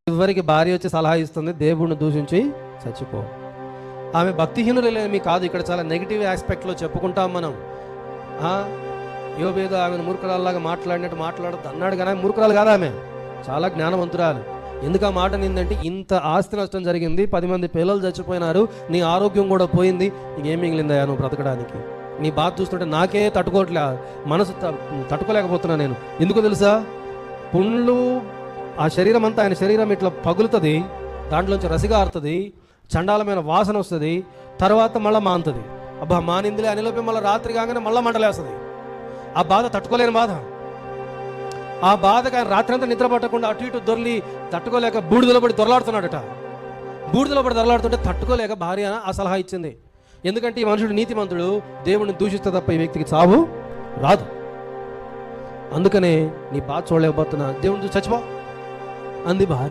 చివరికి భార్య వచ్చి సలహా ఇస్తుంది, దేవుణ్ణి దూషించి చచ్చిపో. ఆమె భక్తిహీనులేమి కాదు, ఇక్కడ చాలా నెగిటివ్ ఆస్పెక్ట్లో చెప్పుకుంటాం మనం. యోబేదో ఆమెను మూర్ఖురాల్లాగా మాట్లాడినట్టు మాట్లాడద్దు అన్నాడు, కానీ మూర్ఖురాలు కాదు, ఆమె చాలా జ్ఞానవంతురాలు. ఎందుకు ఆ మాట నిందంటే, ఇంత ఆస్తి నష్టం జరిగింది, 10 మంది పిల్లలు చచ్చిపోయినారు, నీ ఆరోగ్యం కూడా పోయింది, నీకేం మిగిలిందా నువ్వు బ్రతకడానికి? నీ బాధ చూస్తుంటే నాకే తట్టుకోవట్లే, మనసు తట్టుకోలేకపోతున్నా నేను. ఎందుకు తెలుసా? పుండ్లు ఆ శరీరం అంతా, ఆయన శరీరం ఇట్లా పగులుతుంది, దాంట్లోంచి రసిగారుతుంది, చండాలమైన వాసన వస్తుంది, తర్వాత మళ్ళీ మాంతుంది. అబ్బా మానిందిలే అనిలోపే మళ్ళీ రాత్రి కాగానే మళ్ళీ మంటలేస్తుంది. ఆ బాధ తట్టుకోలేని బాధ. ఆ బాధకు ఆయన రాత్రి అంతా నిద్ర పట్టకుండా అటు ఇటు దొర్లి తట్టుకోలేక బూడిదలో పడి దొరలాడుతున్నాడట. బూడిదలో పడి దొరలాడుతుంటే తట్టుకోలేక భార్య ఆ సలహా ఇచ్చింది. ఎందుకంటే ఈ మనుషుడు నీతిమంతుడు, దేవుడిని దూషిస్తే తప్ప ఈ వ్యక్తికి చావు రాదు. అందుకనే నీ బాధ చూడలేకపోతున్నా, దేవుడిని చచ్చిపో అంది భార్య.